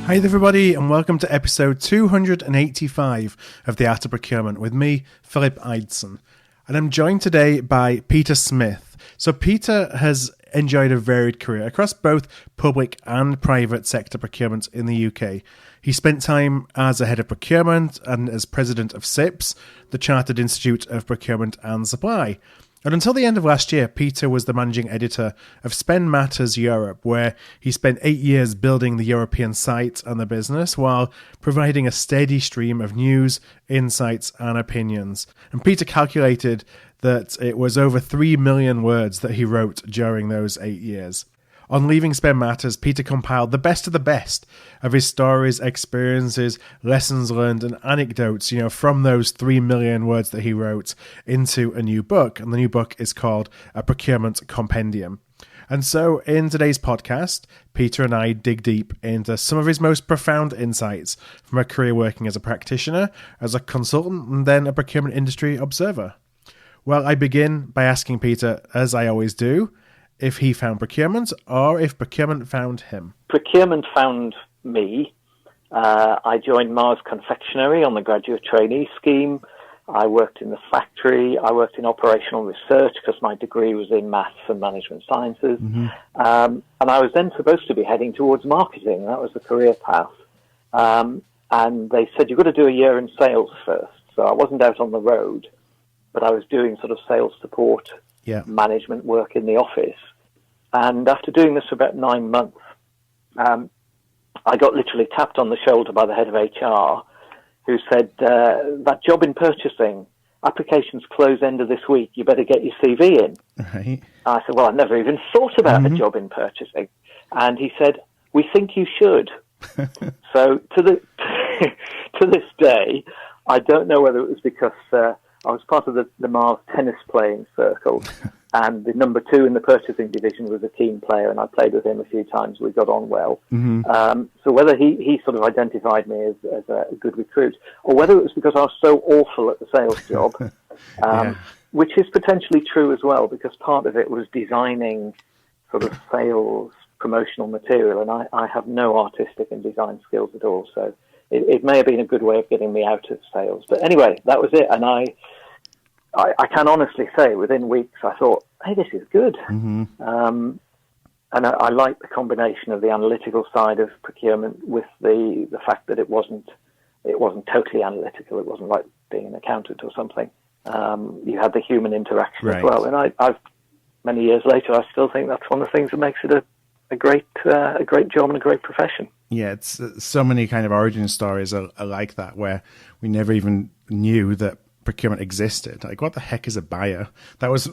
Hi there everybody, and welcome to episode 285 of The Art of Procurement with me, Philip Eidson. And I'm joined today by Peter Smith. So Peter has enjoyed a varied career across both public and private sector procurement in the UK. He spent time as a head of procurement and as president of CIPS, the Chartered Institute of Procurement and Supply. And until the end of last year, Peter was the managing editor of Spend Matters Europe, where he spent 8 years building the European site and the business while providing a steady stream of news, insights, and opinions. And Peter calculated that it was over 3 million words that he wrote during those 8 years. On leaving Spend Matters, Peter compiled the best of the best of his stories, experiences, lessons learned, and anecdotes, from those 3 million words that he wrote into a new book. And the new book is called A Procurement Compendium. And so in today's podcast, Peter and I dig deep into some of his most profound insights from a career working as a practitioner, as a consultant, and then a procurement industry observer. Well, I begin by asking Peter, as I always do, if he found procurement or if procurement found him. Procurement found me. I joined Mars Confectionery on the graduate trainee scheme. I worked in the factory. I worked in operational research because my degree was in maths and management sciences. Mm-hmm. And I was then supposed to be heading towards marketing. That was the career path. And they said, you've got to do a year in sales first. So I wasn't out on the road, but I was doing sort of sales support, management work in the office. And after doing this for about 9 months, I got literally tapped on the shoulder by the head of HR, who said, that job in purchasing, applications close end of this week, you better get your CV in. Right. I said, well, I've never even thought about a job in purchasing. And he said, we think you should. So to this day, I don't know whether it was because I was part of the Mars tennis playing circle, and the number 2 in the purchasing division was a team player, and I played with him a few times. We got on well. Mm-hmm. So whether he sort of identified me as a good recruit, or whether it was because I was so awful at the sales job, which is potentially true as well, because part of it was designing sort of sales promotional material, and I have no artistic and design skills at all, so it may have been a good way of getting me out of sales. But anyway, that was it, and I can honestly say within weeks I thought, hey, this is good. Mm-hmm. And I like the combination of the analytical side of procurement with the fact that it wasn't totally analytical. It wasn't like being an accountant or something. You had the human interaction as well. And I've many years later, I still think that's one of the things that makes it a great job and a great profession. Yeah, it's so many kind of origin stories are like that, where we never even knew that procurement existed. Like, what the heck is a buyer? That was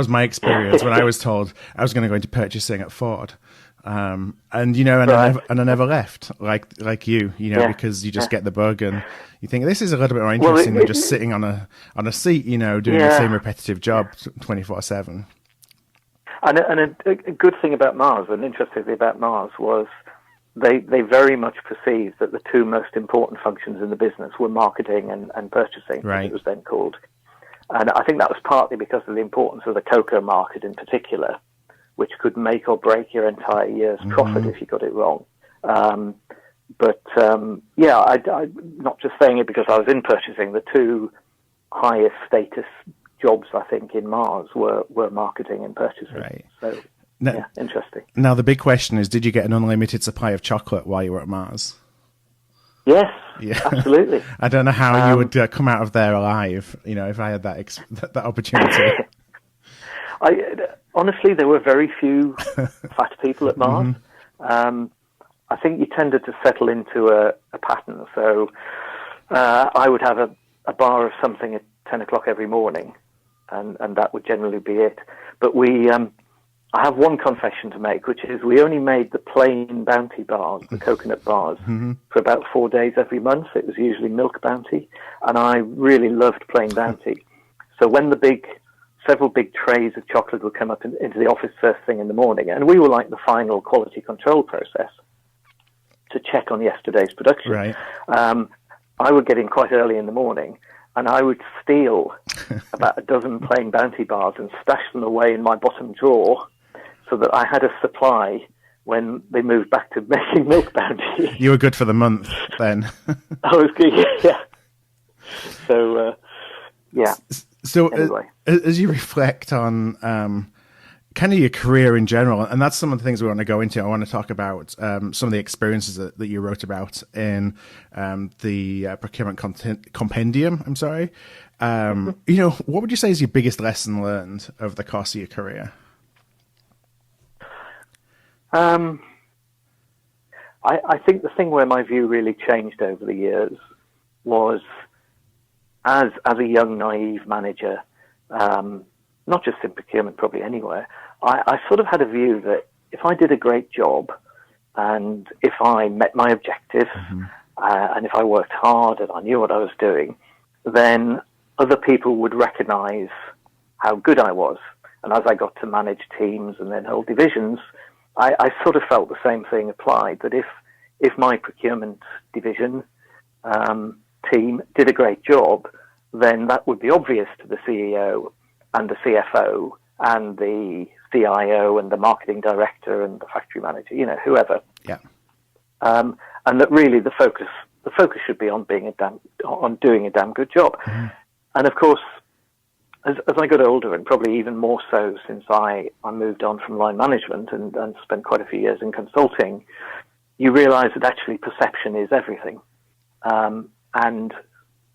my experience when I was told I was going to go into purchasing at Ford, and I never left like you, because you just get the bug and you think this is a little bit more interesting than just sitting on a seat, doing the same repetitive job 24/7. And a good thing about Mars, and interestingly about Mars, was they very much perceived that the 2 most important functions in the business were marketing and purchasing, as it was then called. And I think that was partly because of the importance of the cocoa market in particular, which could make or break your entire year's profit if you got it wrong. I'm not just saying it because I was in purchasing. The 2 highest status jobs, I think, in Mars were marketing and purchasing. Right. So, interesting. Now, the big question is, did you get an unlimited supply of chocolate while you were at Mars? Yes, absolutely. I don't know how you would come out of there alive, if I had that opportunity. Honestly, there were very few fat people at Mars. I think you tended to settle into a pattern. So I would have a bar of something at 10 o'clock every morning, and that would generally be it. But I have one confession to make, which is we only made the plain Bounty bars, the coconut bars, for about 4 days every month. It was usually Milk Bounty, and I really loved plain Bounty. So when several big trays of chocolate would come up into the office first thing in the morning, and we were like the final quality control process to check on yesterday's production. Right. I would get in quite early in the morning, and I would steal about a dozen plain Bounty bars and stash them away in my bottom drawer so that I had a supply when they moved back to making milk bounty. You were good for the month then. I was good, yeah. So, yeah. So anyway. As you reflect on kind of your career in general, and that's some of the things we want to go into. I want to talk about some of the experiences that you wrote about in the Procurement Compendium. I'm sorry. What would you say is your biggest lesson learned over the course of your career? I think the thing where my view really changed over the years was as a young, naive manager, not just in procurement, probably anywhere, I sort of had a view that if I did a great job and if I met my objectives and if I worked hard and I knew what I was doing, then other people would recognize how good I was. And as I got to manage teams and then whole divisions, I sort of felt the same thing applied, that if my procurement division team did a great job, then that would be obvious to the CEO and the CFO and the CIO and the marketing director and the factory manager, whoever. Yeah. And that really the focus should be on doing a damn good job. And of course, as I got older, and probably even more so since I moved on from line management and spent quite a few years in consulting, you realize that actually perception is everything. And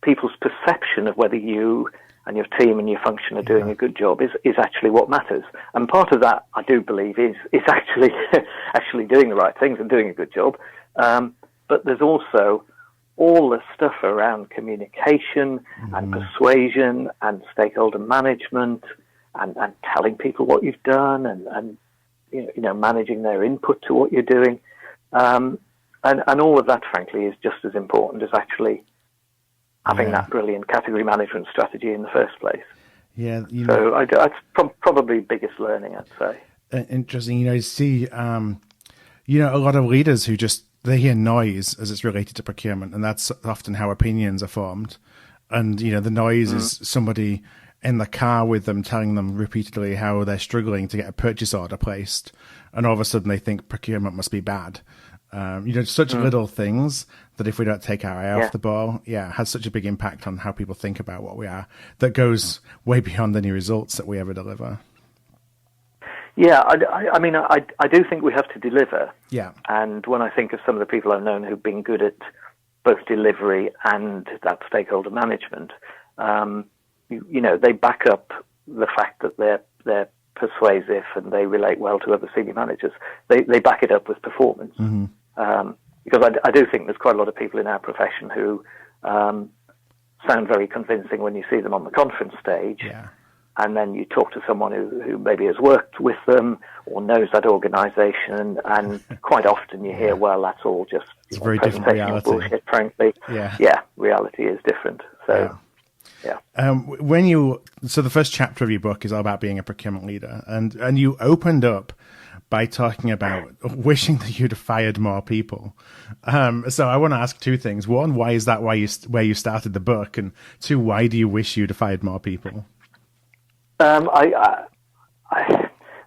people's perception of whether you and your team and your function are doing a good job is actually what matters. And part of that, I do believe, is actually actually doing the right things and doing a good job. But there's also all the stuff around communication and persuasion and stakeholder management and telling people what you've done and managing their input to what you're doing. And all of that, frankly, is just as important as actually having that brilliant category management strategy in the first place. Yeah. So that's probably the biggest learning, I'd say. Interesting. You see, a lot of leaders who they hear noise as it's related to procurement, and that's often how opinions are formed. And, the noise is somebody in the car with them telling them repeatedly how they're struggling to get a purchase order placed. And all of a sudden they think procurement must be bad. Such little things that if we don't take our eye off the ball, has such a big impact on how people think about what we are, that goes way beyond any results that we ever deliver. Yeah, I mean, I do think we have to deliver. Yeah. And when I think of some of the people I've known who've been good at both delivery and that stakeholder management, they back up the fact that they're persuasive and they relate well to other senior managers. They back it up with performance. Because I do think there's quite a lot of people in our profession who sound very convincing when you see them on the conference stage. Yeah. And then you talk to someone who maybe has worked with them or knows that organisation, and quite often you hear, well, that's all just it's very different reality. Bullshit, frankly. Yeah, reality is different. So, yeah. So the first chapter of your book is all about being a procurement leader, and you opened up by talking about wishing that you'd have fired more people. So I want to ask two things. One, why is that where you started the book? And two, why do you wish you'd have fired more people? I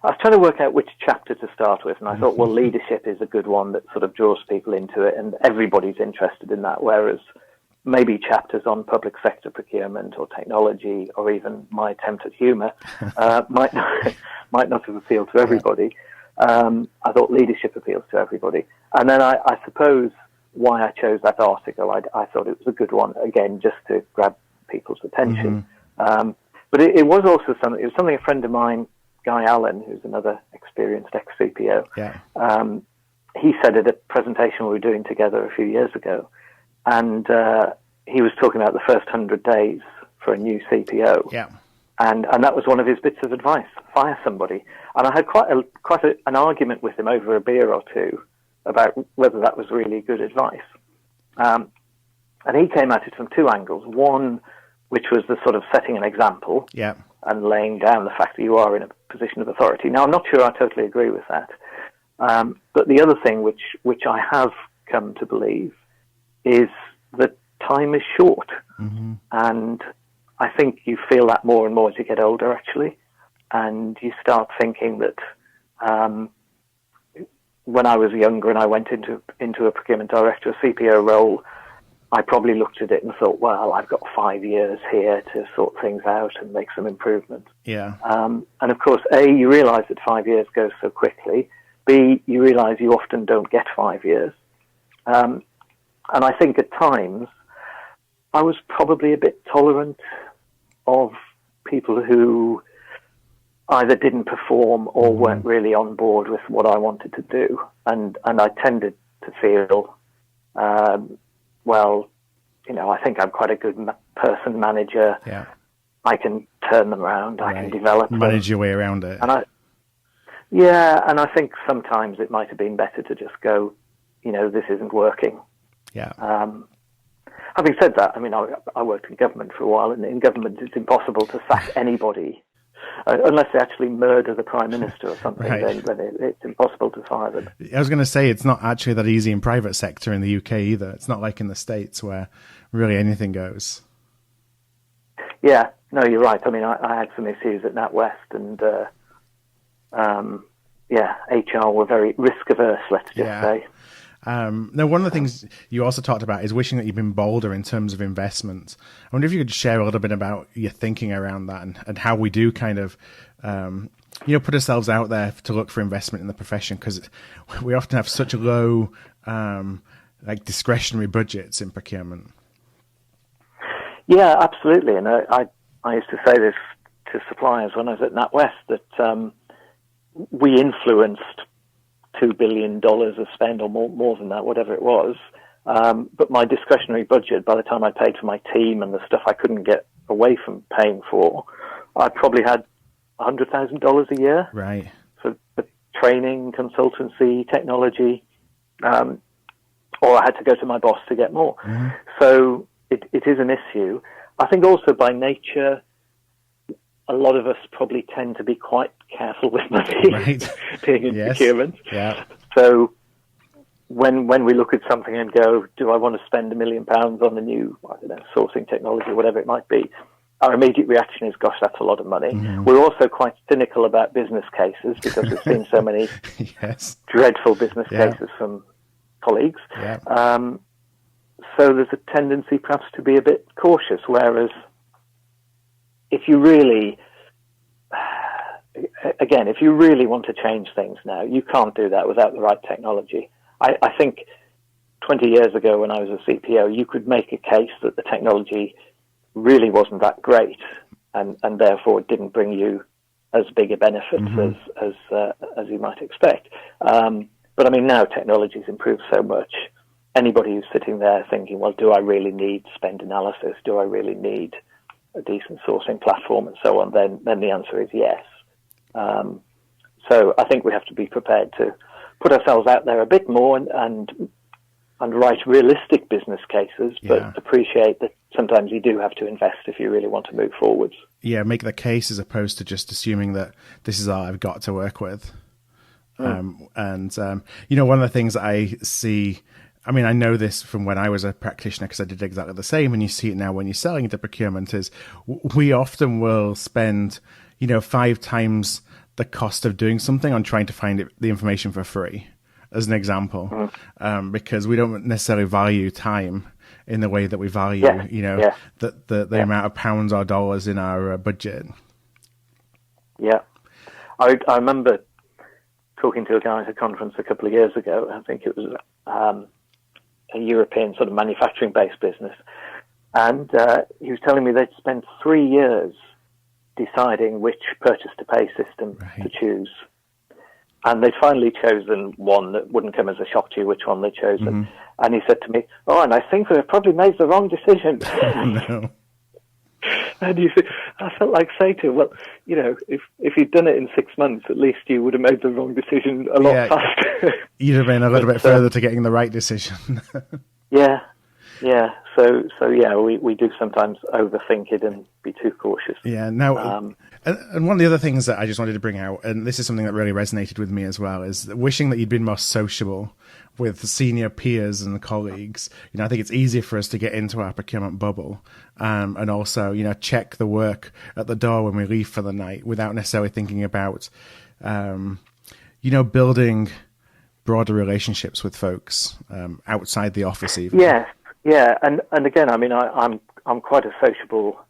was trying to work out which chapter to start with, and I thought, well, leadership is a good one that sort of draws people into it, and everybody's interested in that, whereas maybe chapters on public sector procurement or technology or even my attempt at humour might not have appealed to everybody. I thought leadership appeals to everybody. And then I suppose why I chose that article, I thought it was a good one, again, just to grab people's attention. But it was also something a friend of mine, Guy Allen, who's another experienced ex-CPO, he said at a presentation we were doing together a few years ago, and he was talking about the first 100 days for a new CPO. Yeah. And that was one of his bits of advice: fire somebody. And I had quite an argument with him over a beer or two about whether that was really good advice. And he came at it from two angles. One, which was the sort of setting an example and laying down the fact that you are in a position of authority. Now, I'm not sure I totally agree with that. But the other thing which I have come to believe is that time is short. And I think you feel that more and more as you get older, actually. And you start thinking that when I was younger and I went into a procurement director, a CPO role, I probably looked at it and thought, well, I've got 5 years here to sort things out and make some improvements. Yeah. And of course, A, you realise that 5 years goes so quickly. B, you realise you often don't get 5 years. And I think at times I was probably a bit tolerant of people who either didn't perform or weren't really on board with what I wanted to do. And I tended to feel, well, I think I'm quite a good person manager. Yeah. I can turn them around. Right. I can develop them. Manage your way around it. And I think sometimes it might have been better to just go, this isn't working. Yeah. Having said that, I worked in government for a while, and in government it's impossible to sack anybody unless they actually murder the Prime Minister or something. Right. Then it's impossible to fire them. I was going to say, it's not actually that easy in private sector in the UK either. It's not like in the States where really anything goes. Yeah, no, you're right. I had some issues at NatWest, and HR were very risk averse, let's just say. Now, one of the things you also talked about is wishing that you'd been bolder in terms of investment. I wonder if you could share a little bit about your thinking around that and how we do kind of, put ourselves out there to look for investment in the profession, because we often have such low, discretionary budgets in procurement. Yeah, absolutely. And I used to say this to suppliers when I was at NatWest, that we influenced $2 billion of spend, or more than that, whatever it was. But my discretionary budget, by the time I paid for my team and the stuff I couldn't get away from paying for, I probably had $100,000 a year. Right. For training, consultancy, technology, or I had to go to my boss to get more. Mm-hmm. So it is an issue. I think also by nature, a lot of us probably tend to be quite careful with money, right. being in procurement. Yeah. So when we look at something and go, do I want to spend £1 million on a new, sourcing technology, whatever it might be, our immediate reaction is, gosh, that's a lot of money. Mm-hmm. We're also quite cynical about business cases because we've seen so many dreadful business cases from colleagues. Yeah. So there's a tendency perhaps to be a bit cautious, whereas if you really want to change things now, you can't do that without the right technology. I think 20 years ago when I was a CPO, you could make a case that the technology really wasn't that great and therefore it didn't bring you as big a benefit as you might expect. But now technology's improved so much. Anybody who's sitting there thinking, well, do I really need spend analysis? Do I really need a decent sourcing platform and so on? Then the answer is yes. So I think we have to be prepared to put ourselves out there a bit more and write realistic business cases, but appreciate that sometimes you do have to invest if you really want to move forwards. Yeah, make the case as opposed to just assuming that this is all I've got to work with. One of the things that I see, I know this from when I was a practitioner because I did exactly the same, and you see it now when you're selling into procurement, is we often will spend, 5 times the cost of doing something on trying to find the information for free, as an example, because we don't necessarily value time in the way that we value, the amount of pounds or dollars in our budget. Yeah. I remember talking to a guy at a conference a couple of years ago. I think it was a European sort of manufacturing-based business. And he was telling me they'd spent 3 years deciding which purchase-to-pay system to choose. And they'd finally chosen one that wouldn't come as a shock to you which one they'd chosen. Mm-hmm. And he said to me, and I think they've probably made the wrong decision. No. And I felt like saying to him, well, if you'd done it in 6 months, at least you would have made the wrong decision a lot faster. You'd have been a little bit further to getting the right decision. Yeah. So we do sometimes overthink it and be too cautious. Yeah. Now, and one of the other things that I just wanted to bring out, and this is something that really resonated with me as well, is wishing that you'd been more sociable with senior peers and colleagues. I think it's easier for us to get into our procurement bubble, and also, check the work at the door when we leave for the night without necessarily thinking about, building broader relationships with folks outside the office even. Yeah. And again, I mean, I'm quite a sociable,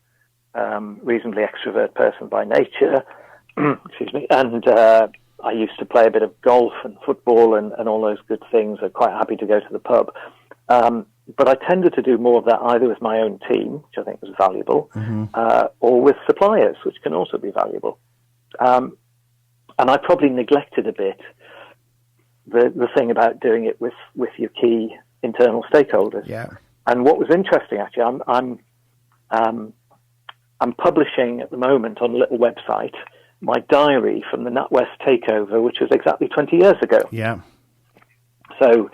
reasonably extrovert person by nature. Excuse me. And I used to play a bit of golf and football and all those good things. I'm quite happy to go to the pub. But I tended to do more of that either with my own team, which I think was valuable, or with suppliers, which can also be valuable. And I probably neglected a bit the thing about doing it with your key internal stakeholders. Yeah. And what was interesting, actually, I'm publishing at the moment on a little website my diary from the NatWest takeover, which was exactly 20 years ago. Yeah. So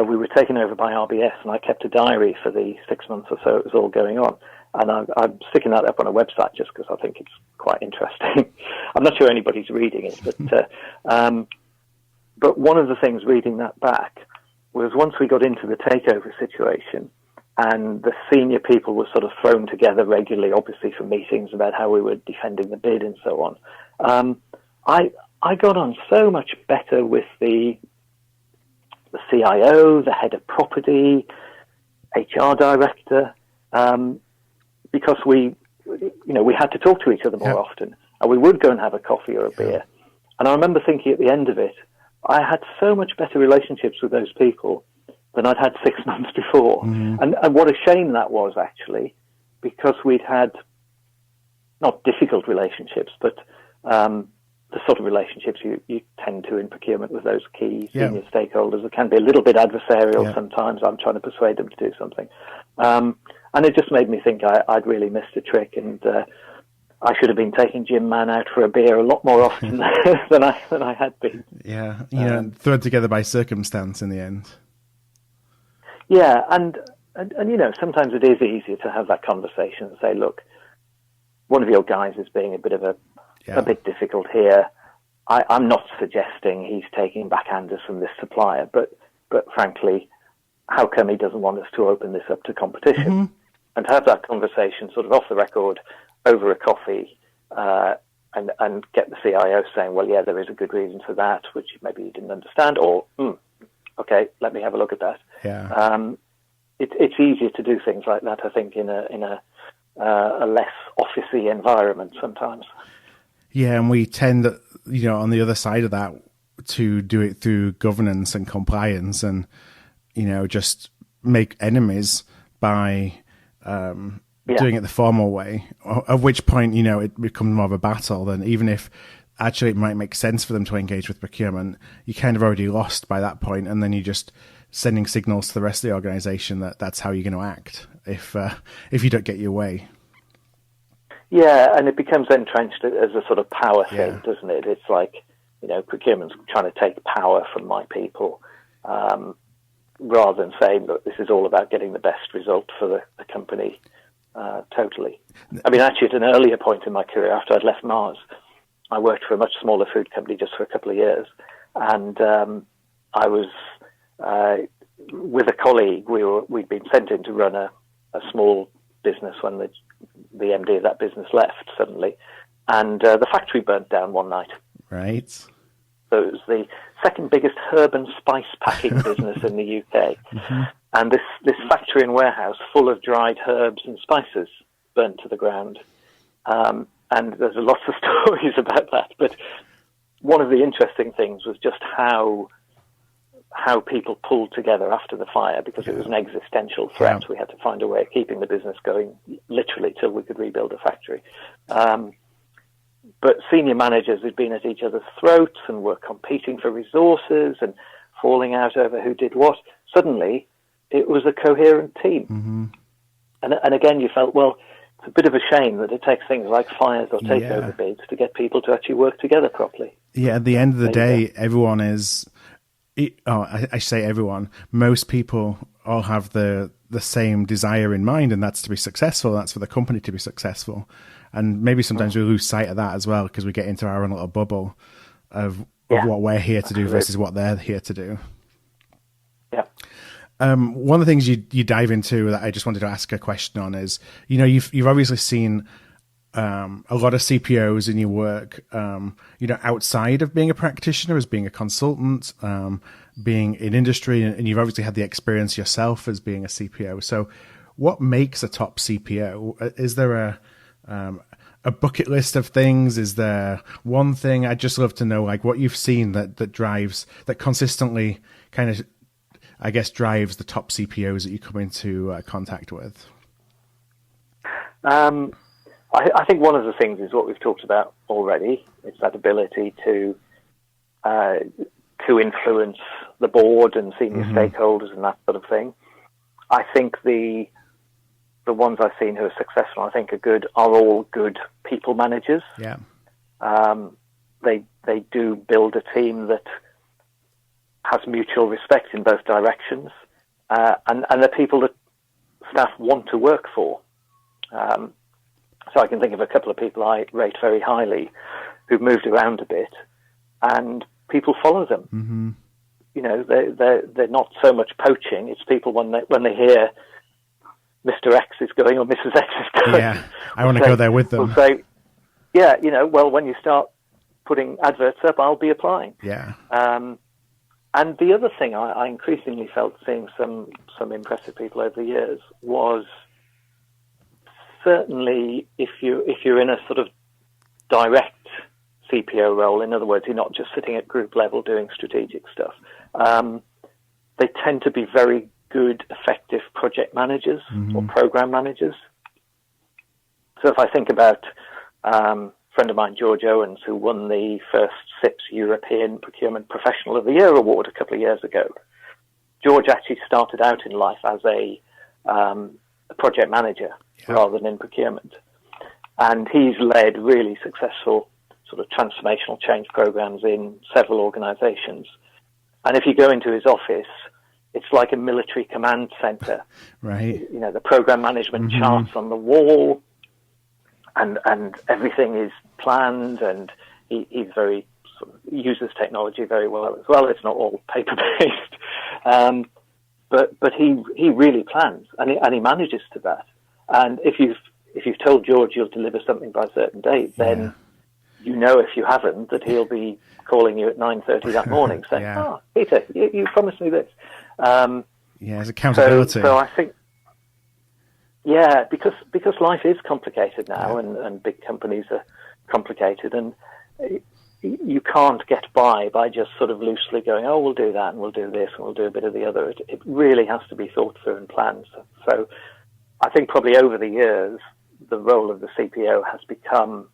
we were taken over by RBS, and I kept a diary for the 6 months or so it was all going on. And I'm sticking that up on a website just because I think it's quite interesting. I'm not sure anybody's reading it, but one of the things reading that back was once we got into the takeover situation and the senior people were sort of thrown together regularly, obviously for meetings about how we were defending the bid and so on, I got on so much better with the CIO, the head of property, HR director, because we had to talk to each other more often, and we would go and have a coffee or a beer. And I remember thinking at the end of it, I had so much better relationships with those people than I'd had 6 months before. And what a shame that was, actually, because we'd had not difficult relationships, but the sort of relationships you tend to in procurement with those key senior stakeholders. It can be a little bit adversarial sometimes. I'm trying to persuade them to do something. And it just made me think I'd really missed a trick, and I should have been taking Jim Mann out for a beer a lot more often than I had been. Yeah, thrown together by circumstance in the end. Yeah, and sometimes it is easier to have that conversation and say, look, one of your guys is being a bit difficult here. I'm not suggesting he's taking backhanders from this supplier, but frankly, how come he doesn't want us to open this up to competition? And to have that conversation sort of off the record over a coffee and get the CIO saying, well, yeah, there is a good reason for that, which maybe you didn't understand, or, okay, let me have a look at that. Yeah. It's easier to do things like that, I think, in a less officey environment sometimes. Yeah, and we tend, on the other side of that, to do it through governance and compliance and, just make enemies by doing it the formal way, at which point, it becomes more of a battle than even if actually it might make sense for them to engage with procurement, you kind of already lost by that point, and then you're just sending signals to the rest of the organization that that's how you're going to act if you don't get your way. Yeah, and it becomes entrenched as a sort of power thing, doesn't it? It's like, procurement's trying to take power from my people, rather than saying, look, this is all about getting the best result for the company, totally. I mean, actually, at an earlier point in my career, after I'd left Mars, I worked for a much smaller food company just for a couple of years, and I was with a colleague. We'd been sent in to run a small business when the MD of that business left suddenly, and the factory burnt down one night. Right. So it was the second biggest herb and spice packing business in the UK, and this factory and warehouse full of dried herbs and spices burnt to the ground. And there's lots of stories about that, but one of the interesting things was just how people pulled together after the fire, because it was an existential threat. We had to find a way of keeping the business going literally till we could rebuild a factory. But senior managers had been at each other's throats and were competing for resources and falling out over who did what. Suddenly, it was a coherent team. And again, you felt, well, it's a bit of a shame that it takes things like fires or takeover bids to get people to actually work together properly. Yeah, at the end of the day, everyone is... I say everyone. Most people all have the same desire in mind, and that's to be successful. That's for the company to be successful. And maybe sometimes we lose sight of that as well, because we get into our own little bubble of what we're here to do versus what they're here to do. Yeah. One of the things you dive into that I just wanted to ask a question on is, you've obviously seen a lot of CPOs in your work, outside of being a practitioner, as being a consultant, being in industry, and you've obviously had the experience yourself as being a CPO. So what makes a top CPO? Is there a bucket list of things? Is there one thing? I'd just love to know, like, what you've seen that consistently kind of, I guess, drives the top CPOs that you come into contact with. I think one of the things is what we've talked about already. It's that ability to influence the board and senior stakeholders and that sort of thing. I think the ones I've seen who are successful, I think are all good people managers. Yeah. They do build a team that has mutual respect in both directions, and they're people that staff want to work for. So I can think of a couple of people I rate very highly who've moved around a bit, and people follow them. Mm-hmm. They're not so much poaching. It's people when they hear Mr. X is going or Mrs. X is going. Yeah, I want to go there with them. Will say, yeah, well, when you start putting adverts up, I'll be applying. Yeah. And the other thing I increasingly felt seeing some impressive people over the years was certainly if you're in a sort of direct CPO role, in other words, you're not just sitting at group level doing strategic stuff, they tend to be very good, effective project managers or program managers. So if I think about a friend of mine, George Owens, who won the first SIPS European Procurement Professional of the Year award a couple of years ago, George actually started out in life as a project manager rather than in procurement. And he's led really successful sort of transformational change programs in several organizations. And if you go into his office, it's like a military command center. Right. The program management charts on the wall, and everything is planned, and he's very uses technology very well as well. It's not all paper based, but he really plans, and he manages to that. And if you've told George you'll deliver something by a certain date, then if you haven't, that he'll be calling you at 9:30 that morning saying, Peter, you promised me this. It's accountability. So I think, because life is complicated now, and big companies are complicated, and you can't get by just sort of loosely going, oh, we'll do that, and we'll do this, and we'll do a bit of the other. It really has to be thought through and planned. So I think probably over the years, the role of the CPO has become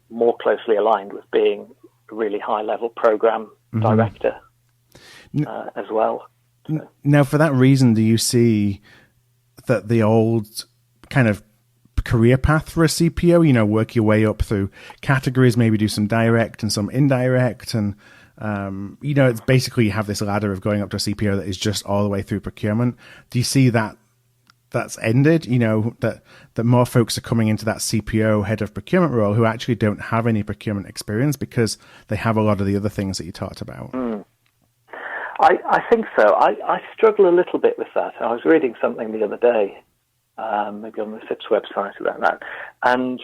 more closely aligned with being a really high-level program director as well. So. Now, for that reason, do you see that the old kind of career path for a CPO, work your way up through categories, maybe do some direct and some indirect, and it's basically you have this ladder of going up to a CPO that is just all the way through procurement. Do you see that that's ended, that more folks are coming into that CPO head of procurement role who actually don't have any procurement experience because they have a lot of the other things that you talked about? I think so. I struggle a little bit with that. I was reading something the other day, maybe on the SIPS website about that. And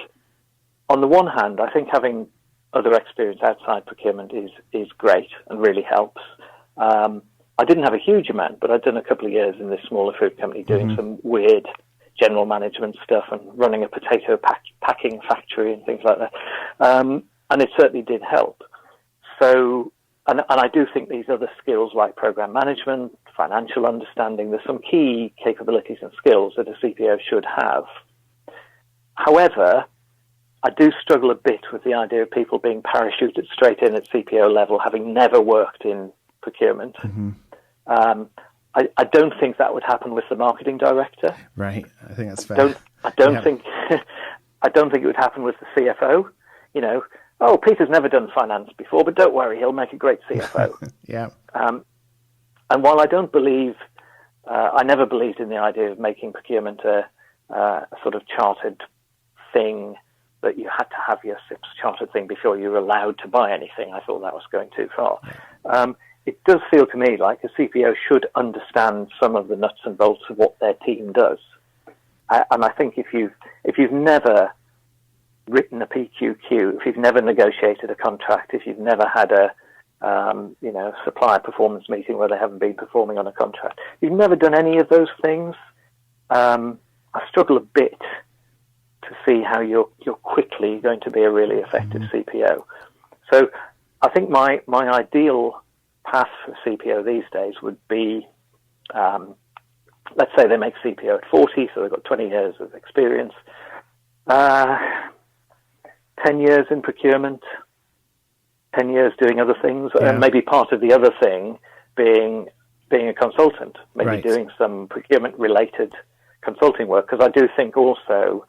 on the one hand, I think having other experience outside procurement is great and really helps. I didn't have a huge amount, but I'd done a couple of years in this smaller food company doing some weird general management stuff and running a potato packing factory and things like that. And it certainly did help. So, and I do think these other skills like program management, financial understanding, there's some key capabilities and skills that a CPO should have. However, I do struggle a bit with the idea of people being parachuted straight in at CPO level, having never worked in procurement. I don't think that would happen with the marketing director. Right, I think that's fair. I don't think it would happen with the CFO. Oh, Peter's never done finance before, but don't worry, he'll make a great CFO. Yeah. And while I don't believe, I never believed in the idea of making procurement a sort of chartered thing, that you had to have your SIPS chartered thing before you were allowed to buy anything. I thought that was going too far. It does feel to me like a CPO should understand some of the nuts and bolts of what their team does. And I think if you've never written a PQQ, if you've never negotiated a contract, if you've never had a supplier performance meeting where they haven't been performing on a contract, you've never done any of those things, I struggle a bit to see how you're quickly going to be a really effective CPO. So I think my ideal path for CPO these days would be, let's say they make CPO at 40, so they've got 20 years of experience, 10 years in procurement, 10 years doing other things, and maybe part of the other thing being a consultant, maybe doing some procurement-related consulting work, because I do think also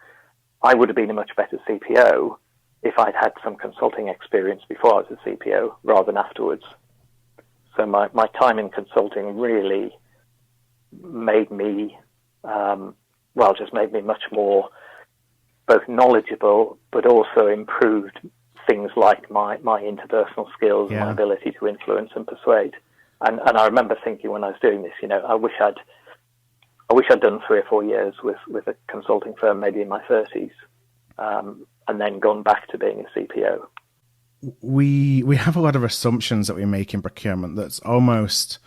I would have been a much better CPO if I'd had some consulting experience before I was a CPO rather than afterwards. So my time in consulting really made me, just made me much more both knowledgeable, but also improved things like my interpersonal skills and my ability to influence and persuade. And I remember thinking when I was doing this, I wish I'd done 3 or 4 years with a consulting firm, maybe in my 30s, and then gone back to being a CPO. We have a lot of assumptions that we make in procurement that's almost,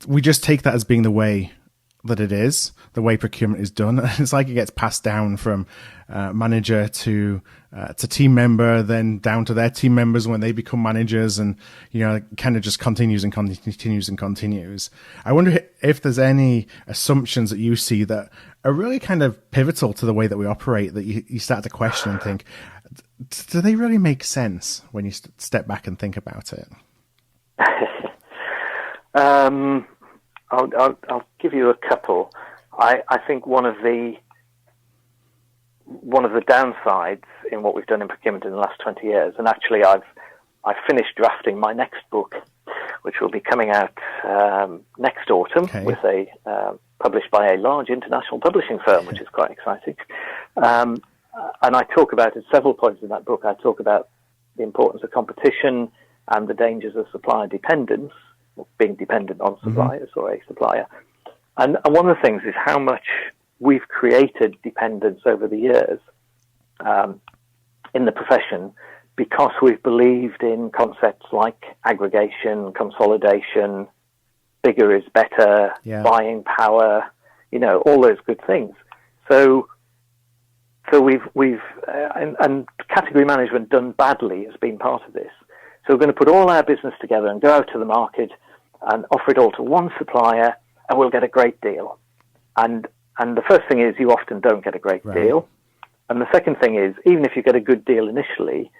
we just take that as being the way that it is, the way procurement is done. It's like it gets passed down from manager to team member, then down to their team members when they become managers, and it kind of just continues and continues and continues. I wonder if there's any assumptions that you see that are really kind of pivotal to the way that we operate, that you start to question and think, do they really make sense when you step back and think about it? I'll give you a couple. I think one of the downsides in what we've done in procurement in the last 20 years, and actually I've finished drafting my next book, which will be coming out next autumn, with published by a large international publishing firm, which is quite exciting. And I talk about at several points in that book. I talk about the importance of competition and the dangers of supplier dependence, being dependent on suppliers or a supplier. And one of the things is how much we've created dependence over the years in the profession, because we've believed in concepts like aggregation, consolidation, bigger is better, buying power, all those good things. So we've and category management done badly has been part of this. So we're going to put all our business together and go out to the market and offer it all to one supplier, and we'll get a great deal. And the first thing is you often don't get a great deal. And the second thing is, even if you get a good deal initially,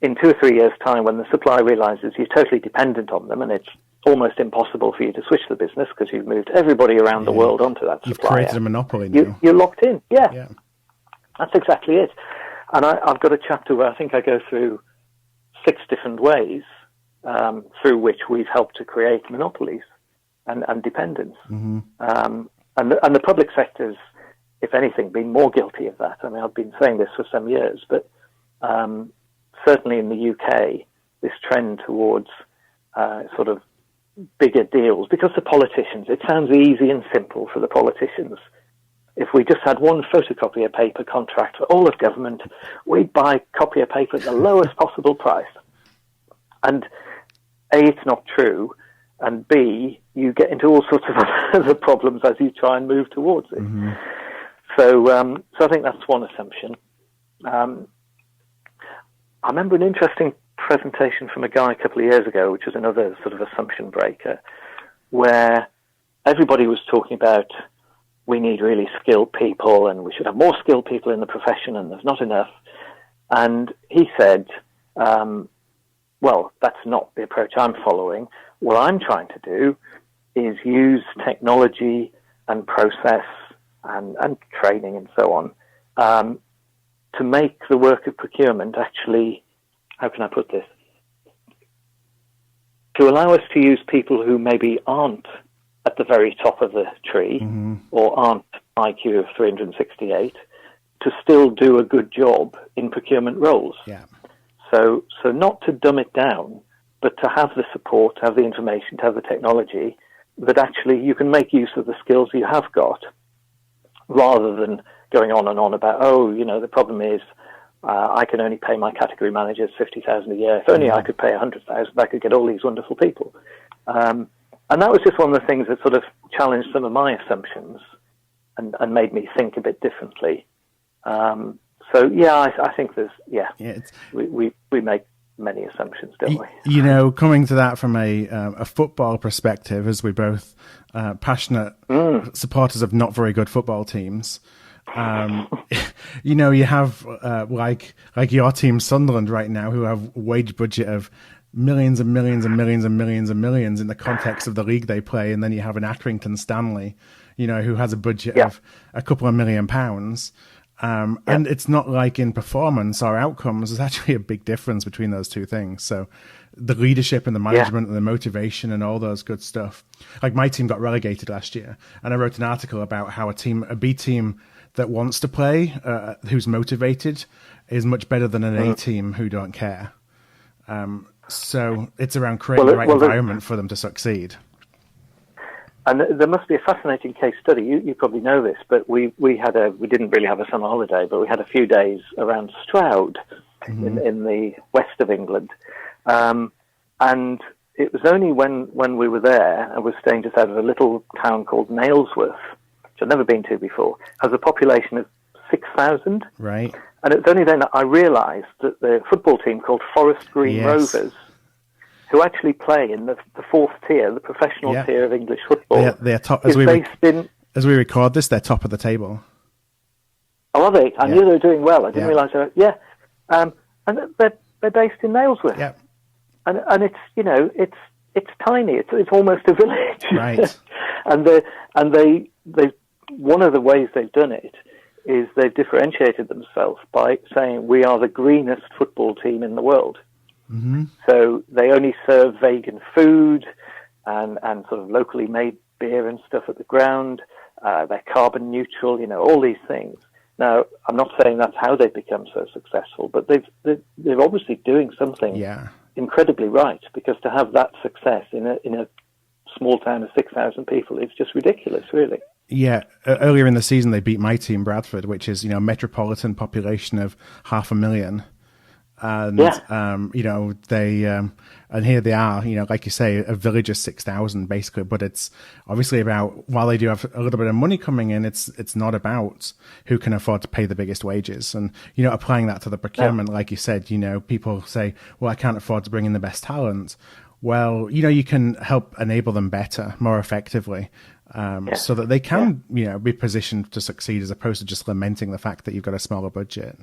in 2 or 3 years' time, when the supplier realizes you're totally dependent on them and it's almost impossible for you to switch the business because you've moved everybody around the world onto that supplier. You've created a monopoly now. You're locked in. Yeah. That's exactly it. And I've got a chapter where I think I go through 6 different ways through which we've helped to create monopolies and dependence. And the public sector's, if anything, been more guilty of that. I mean, I've been saying this for some years, but certainly in the UK, this trend towards sort of bigger deals, because the politicians, it sounds easy and simple for the politicians. If we just had one photocopier paper contract for all of government, we'd buy copier paper at the lowest possible price. And A, it's not true, and B, you get into all sorts of other problems as you try and move towards it. So I think that's one assumption. I remember an interesting presentation from a guy a couple of years ago, which was another sort of assumption breaker, where everybody was talking about we need really skilled people and we should have more skilled people in the profession and there's not enough. And he said, well, that's not the approach I'm following. What I'm trying to do is use technology and process and training and so on to make the work of procurement actually, how can I put this, to allow us to use people who maybe aren't at the very top of the tree or aren't IQ of 368 to still do a good job in procurement roles. So not to dumb it down, but to have the support, to have the information, to have the technology, that actually you can make use of the skills you have got, rather than going on and on about, the problem is I can only pay my category managers $50,000 a year. If only I could pay $100,000, I could get all these wonderful people. And that was just one of the things that sort of challenged some of my assumptions and made me think a bit differently. I think we make many assumptions, don't we? Coming to that from a football perspective, as we both passionate supporters of not very good football teams, you have like your team, Sunderland, right now, who have a wage budget of millions and millions and millions and millions and millions in the context of the league they play, and then you have an Accrington Stanley, who has a budget of a couple of £1 million. And it's not like in performance or outcomes, there's actually a big difference between those two things. So the leadership and the management and the motivation and all those good stuff. Like my team got relegated last year, and I wrote an article about how a B team that wants to play, who's motivated, is much better than an A team who don't care. So it's around creating the right environment for them to succeed. And there must be a fascinating case study. You probably know this, but we didn't really have a summer holiday, but we had a few days around Stroud in the west of England. And it was only when we were there and were staying just out of a little town called Nailsworth, which I've never been to before, has a population of 6,000. Right. And it was only then that I realised that the football team called Forest Green Rovers, who actually play in the fourth tier, the professional tier of English football. They're top, as we record this, they're top of the table. Oh, are they? I knew they were doing well. I didn't realise they were. And they're based in Nailsworth. Yeah. And it's tiny. It's almost a village. Right. and they one of the ways they've done it is they've differentiated themselves by saying we are the greenest football team in the world. Mm-hmm. So they only serve vegan food and sort of locally made beer and stuff at the ground. They're carbon neutral, all these things. Now, I'm not saying that's how they've become so successful, but they're obviously doing something incredibly right, because to have that success in a small town of 6,000 people is just ridiculous, really. Yeah, earlier in the season they beat my team, Bradford, which is a metropolitan population of 500,000. And they and here they are, like you say, a village of 6,000 basically, but it's obviously about, while they do have a little bit of money coming in, it's not about who can afford to pay the biggest wages. And applying that to the procurement, like you said, people say, well, I can't afford to bring in the best talent. Well, you can help enable them better, more effectively, so that they can be positioned to succeed, as opposed to just lamenting the fact that you've got a smaller budget.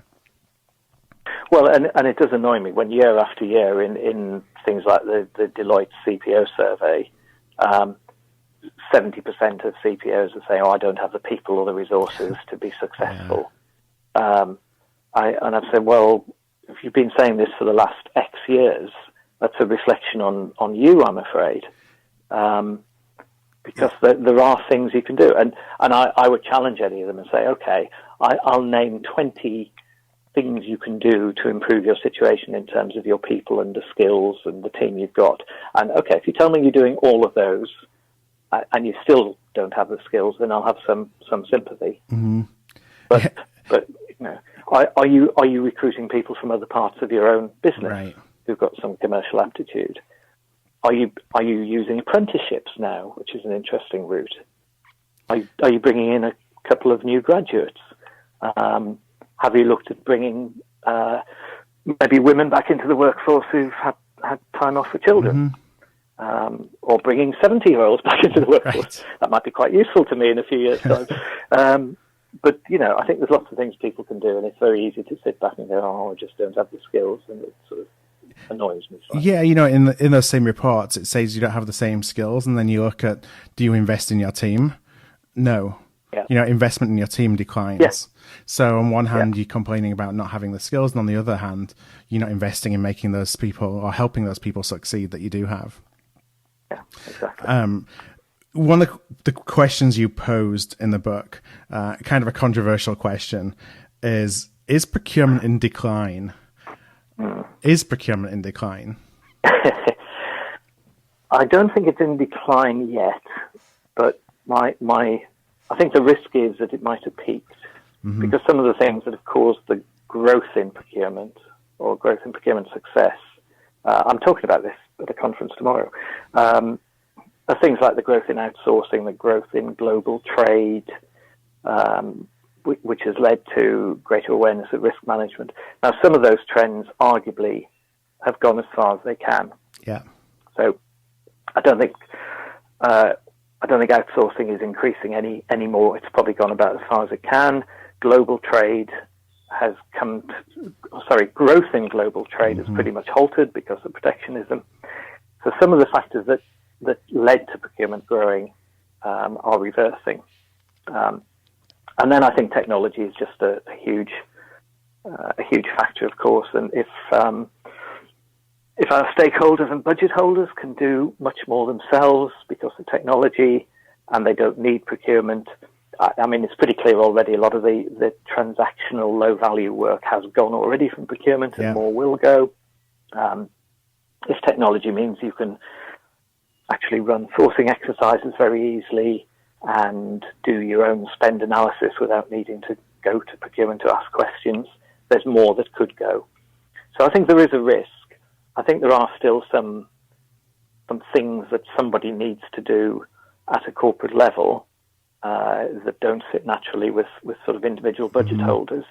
Well, and it does annoy me when year after year in things like the Deloitte CPO survey, 70% of CPOs are saying, I don't have the people or the resources to be successful. I've said, well, if you've been saying this for the last X years, that's a reflection on you, I'm afraid. Because there are things you can do. And I would challenge any of them and say, okay, I'll name 20 things you can do to improve your situation in terms of your people and the skills and the team you've got. And okay, if you tell me you're doing all of those and you still don't have the skills, then I'll have some sympathy. Mm-hmm. But are you recruiting people from other parts of your own business who've got some commercial aptitude? Are you using apprenticeships now, which is an interesting route? Are you bringing in a couple of new graduates? Have you looked at bringing maybe women back into the workforce who've had time off for children? Mm-hmm. Or bringing 70-year-olds back into the workforce? Right. That might be quite useful to me in a few years' time. But, I think there's lots of things people can do, and it's very easy to sit back and go, I just don't have the skills, and it sort of annoys me. Yeah, in those same reports, it says you don't have the same skills, and then you look at, do you invest in your team? No. Yeah. Investment in your team declines. Yeah. So on one hand, you're complaining about not having the skills, and on the other hand, you're not investing in making those people or helping those people succeed that you do have. Yeah, exactly. One of the questions you posed in the book, kind of a controversial question, is procurement in decline? Is procurement in decline? I don't think it's in decline yet, but I think the risk is that it might have peaked. because some of the things that have caused the growth in procurement or growth in procurement success, I'm talking about this at a conference tomorrow, are things like the growth in outsourcing, the growth in global trade, which has led to greater awareness of risk management. Now, some of those trends arguably have gone as far as they can. Yeah. So I don't think outsourcing is increasing any more. It's probably gone about as far as it can. Global trade has growth in global trade has pretty much halted because of protectionism. So some of the factors that led to procurement growing are reversing. And then I think technology is just a huge factor, of course. And if our stakeholders and budget holders can do much more themselves because of technology, and they don't need procurement, I mean, it's pretty clear already. A lot of the transactional, low-value work has gone already from procurement, and more will go. If technology means you can actually run sourcing exercises very easily and do your own spend analysis without needing to go to procurement to ask questions, there's more that could go. So I think there is a risk. I think there are still some things that somebody needs to do at a corporate level that don't fit naturally with sort of individual budget holders.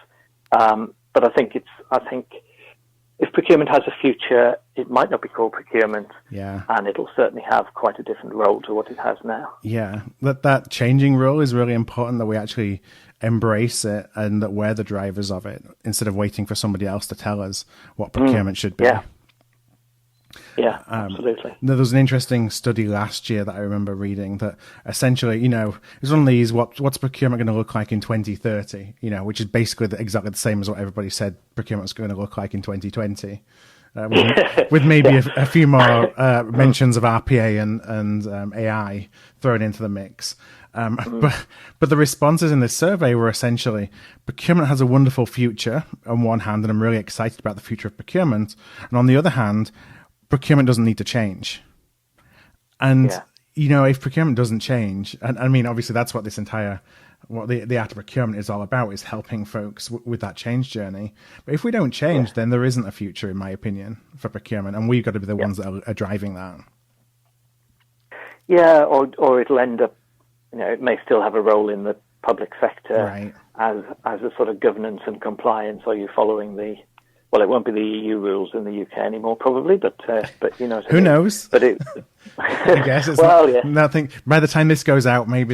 But I think if procurement has a future, it might not be called procurement, and it'll certainly have quite a different role to what it has now. Yeah, that changing role is really important, that we actually embrace it and that we're the drivers of it instead of waiting for somebody else to tell us what procurement should be. Yeah, absolutely. There was an interesting study last year that I remember reading that essentially, it was one of these, what's procurement going to look like in 2030, which is basically exactly the same as what everybody said procurement was going to look like in 2020. With maybe a few more mentions of RPA and AI thrown into the mix. But the responses in this survey were essentially, procurement has a wonderful future on one hand, and I'm really excited about the future of procurement. And on the other hand, procurement doesn't need to change. And, if procurement doesn't change, and I mean, obviously that's what this entire, what the art of procurement is all about, is helping folks with that change journey. But if we don't change, then there isn't a future, in my opinion, for procurement. And we've got to be the ones that are driving that. Yeah, or it'll end up, it may still have a role in the public sector as a sort of governance and compliance. Are you following it won't be the EU rules in the UK anymore, probably, but who knows? But I guess it's nothing. By the time this goes out, maybe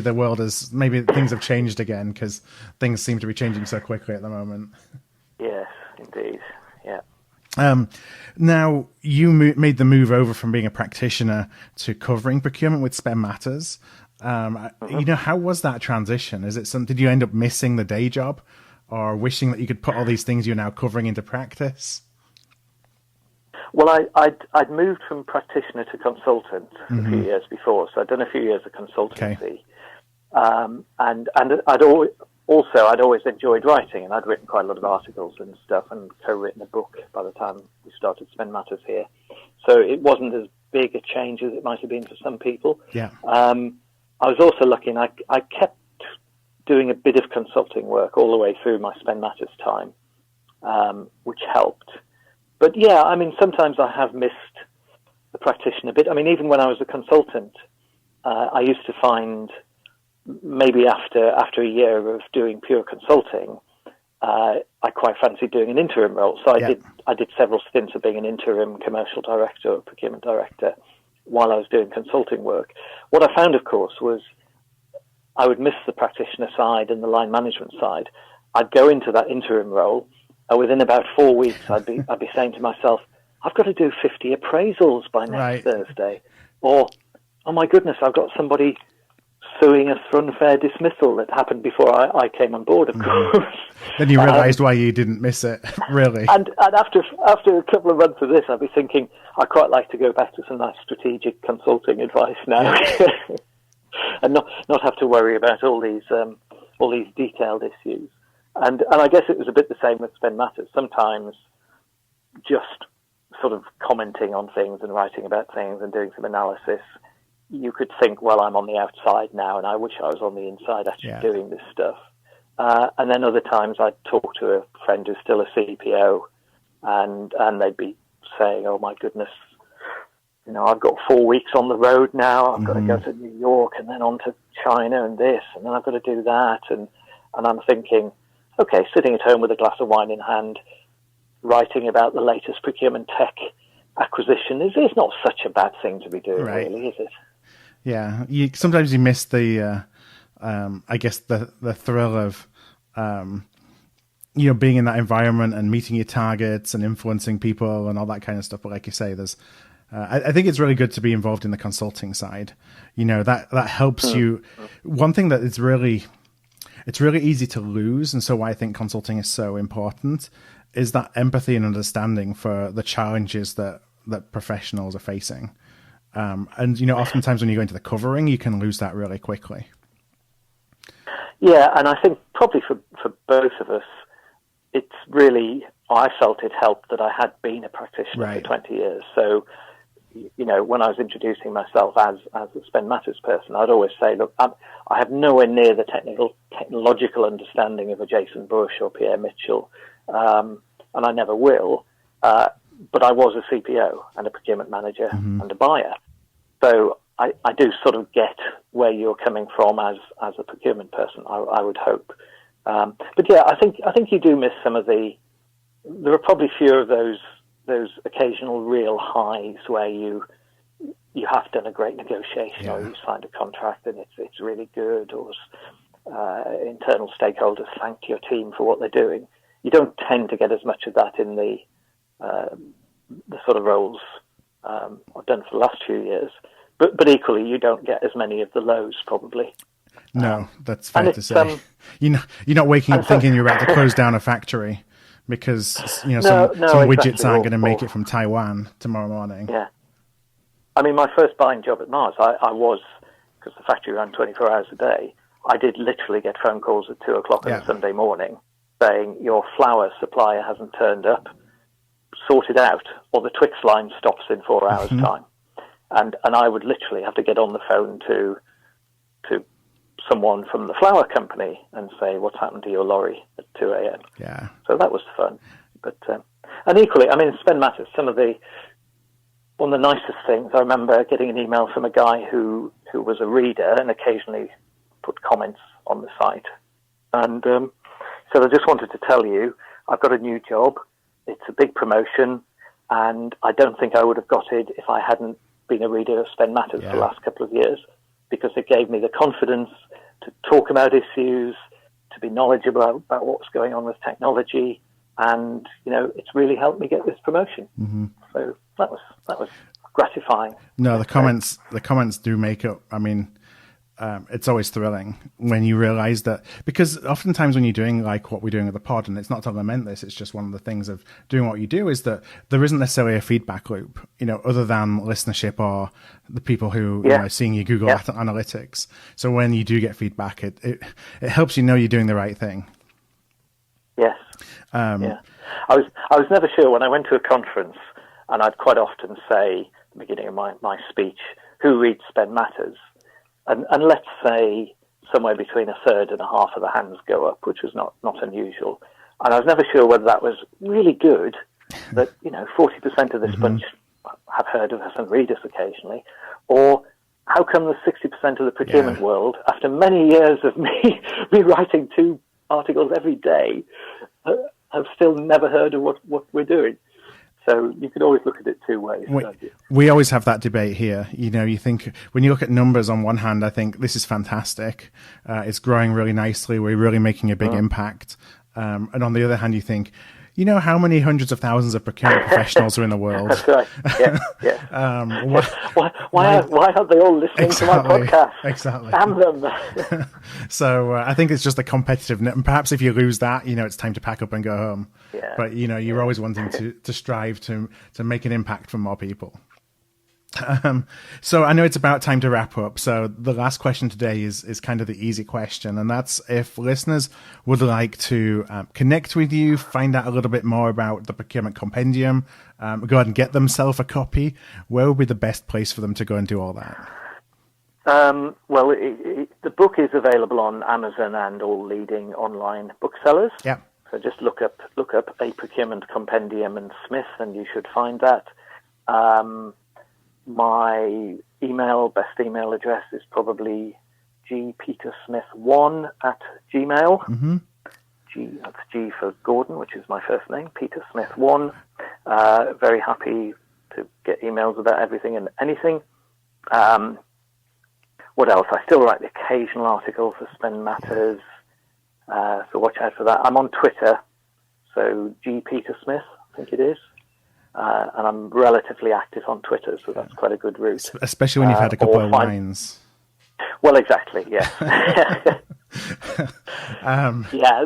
maybe things have changed again, because things seem to be changing so quickly at the moment. Yes, indeed. Yeah. Now you made the move over from being a practitioner to covering procurement with Spend Matters. How was that transition? Did you end up missing the day job, or wishing that you could put all these things you're now covering into practice? Well, I'd moved from practitioner to consultant a few years before, so I'd done a few years of consultancy. And I'd always enjoyed writing, and I'd written quite a lot of articles and stuff, and co-written a book by the time we started Spend Matters here. So it wasn't as big a change as it might have been for some people. Yeah. I was also lucky, and I kept doing a bit of consulting work all the way through my Spend Matters time, which helped. But yeah, I mean, sometimes I have missed the practitioner a bit. I mean, even when I was a consultant, I used to find maybe after a year of doing pure consulting, I quite fancied doing an interim role. So I did several stints of being an interim commercial director or procurement director while I was doing consulting work. What I found, of course, was I would miss the practitioner side and the line management side. I'd go into that interim role, and within about 4 weeks, I'd be saying to myself, I've got to do 50 appraisals by next Thursday. Or, oh my goodness, I've got somebody suing us for unfair dismissal that happened before I came on board, of course. Then you realised why you didn't miss it, really. And after a couple of months of this, I'd be thinking, I'd quite like to go back to some nice strategic consulting advice now. And not have to worry about all these detailed issues. And I guess it was a bit the same with Spend Matters. Sometimes just sort of commenting on things and writing about things and doing some analysis, you could think, well, I'm on the outside now, and I wish I was on the inside actually doing this stuff. And then other times I'd talk to a friend who's still a CPO, and they'd be saying, "Oh my goodness, I've got 4 weeks on the road now. I've got to go to New York and then on to China and this, and then I've got to do that." And I'm thinking, okay, sitting at home with a glass of wine in hand, writing about the latest procurement tech acquisition is not such a bad thing to be doing, really, is it? Yeah, sometimes you miss the, I guess the thrill of, being in that environment and meeting your targets and influencing people and all that kind of stuff. But like you say, there's, I think it's really good to be involved in the consulting side. That helps you. One thing that it's really easy to lose, and so why I think consulting is so important, is that empathy and understanding for the challenges that professionals are facing. And oftentimes when you go into the covering, you can lose that really quickly. Yeah, and I think probably for both of us, it's really, I felt it helped that I had been a practitioner for 20 years. So, when I was introducing myself as a Spend Matters person, I'd always say, look, I have nowhere near the technological understanding of a Jason Bush or Pierre Mitchell, and I never will, but I was a CPO and a procurement manager and a buyer. So I do sort of get where you're coming from as a procurement person, I would hope. But yeah, I think you do miss some of there are probably fewer of those occasional real highs where you have done a great negotiation or you signed a contract and it's really good, or internal stakeholders thanked your team for what they're doing. You don't tend to get as much of that in the sort of roles I've done for the last few years. But equally, you don't get as many of the lows, probably. No, that's fair to say. You're not waking up thinking you're about to close down a factory because some widgets aren't going to make it from Taiwan tomorrow morning. Yeah. I mean, my first buying job at Mars, I was, because the factory ran 24 hours a day, I did literally get phone calls at 2 o'clock on a Sunday morning saying, your flour supplier hasn't turned up, sort it out, or the Twix line stops in 4 hours' time. And I would literally have to get on the phone to someone from the flour company and say, what's happened to your lorry at 2 a.m.? Yeah. So that was fun. But and equally, I mean, Spend Matters, one of the nicest things, I remember getting an email from a guy who was a reader and occasionally put comments on the site. And so I just wanted to tell you, I've got a new job. It's a big promotion, and I don't think I would have got it if I hadn't been a reader of Spend Matters for the last couple of years, because it gave me the confidence to talk about issues, to be knowledgeable about what's going on with technology, and it's really helped me get this promotion. So that was gratifying. No, the comments do make up. I mean, it's always thrilling when you realize that, because oftentimes when you're doing like what we're doing at the pod, and it's not to lament this, it's just one of the things of doing what you do, is that there isn't necessarily a feedback loop, other than listenership or the people who are seeing your Google Analytics. So when you do get feedback, it helps you know you're doing the right thing. Yes. I was never sure when I went to a conference, and I'd quite often say at the beginning of my speech, who reads Spend Matters? And let's say somewhere between a third and a half of the hands go up, which was not unusual. And I was never sure whether that was really good, that 40% of this bunch have heard of us and read us occasionally, or how come the 60% of the procurement world, after many years of me writing 2 articles every day, have still never heard of what we're doing. So you can always look at it 2 ways. We always have that debate here. You think, when you look at numbers, on one hand, I think this is fantastic. It's growing really nicely. We're really making a big impact. And on the other hand, you think, how many hundreds of thousands of procurement professionals are in the world? That's right. Yeah. Why aren't they all listening to my podcast? Exactly. Damn them. So I think it's just a competitive, and perhaps if you lose that, it's time to pack up and go home. Yeah. But you're always wanting to strive to make an impact for more people. So I know it's about time to wrap up. So the last question today is kind of the easy question, and that's if listeners would like to connect with you, find out a little bit more about the Procurement Compendium, go ahead and get themselves a copy, where would be the best place for them to go and do all that? Well, the book is available on Amazon and all leading online booksellers. Yeah. So just look up A Procurement Compendium and Smith, and you should find that. My best email address is probably gpetersmith1@gmail. Mm-hmm. That's G for Gordon, which is my first name, petersmith1. Very happy to get emails about everything and anything. What else? I still write the occasional article for Spend Matters, so watch out for that. I'm on Twitter, so gpetersmith, I think it is. And I'm relatively active on Twitter, so that's quite a good route. Especially when you've had a couple of wines. Well, exactly, yes. Yeah.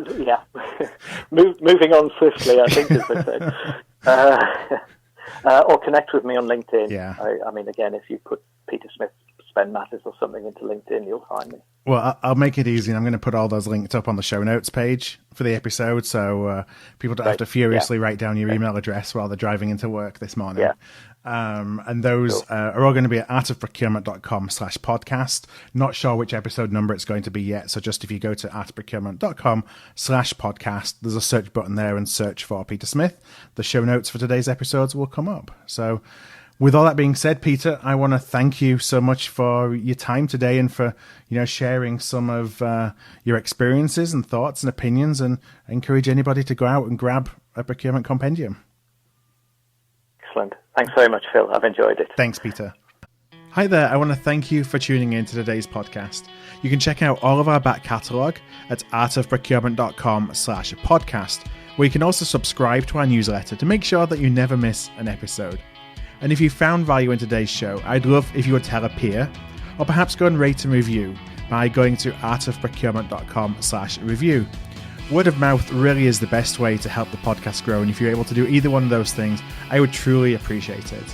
Moving on swiftly, I think, as they say. Or connect with me on LinkedIn. Yeah. I mean, again, if you put Peter Smith Spend Matters or something into LinkedIn, you'll find me. Well, I'll make it easy, and I'm going to put all those linked up on the show notes page for the episode, so people don't have to furiously write down your email address while they're driving into work this morning. Yeah. And those are all going to be at artofprocurement.com/podcast. Not sure which episode number it's going to be yet, so just if you go to artofprocurement.com/podcast, there's a search button there and search for Peter Smith. The show notes for today's episodes will come up. So with all that being said, Peter, I want to thank you so much for your time today and for sharing some of your experiences and thoughts and opinions, and encourage anybody to go out and grab a Procurement Compendium. Excellent. Thanks very much, Phil. I've enjoyed it. Thanks, Peter. Hi there. I want to thank you for tuning in to today's podcast. You can check out all of our back catalogue at artofprocurement.com/podcast, where you can also subscribe to our newsletter to make sure that you never miss an episode. And if you found value in today's show, I'd love if you would tell a peer, or perhaps go and rate and review by going to artofprocurement.com/review. Word of mouth really is the best way to help the podcast grow, and if you're able to do either one of those things, I would truly appreciate it.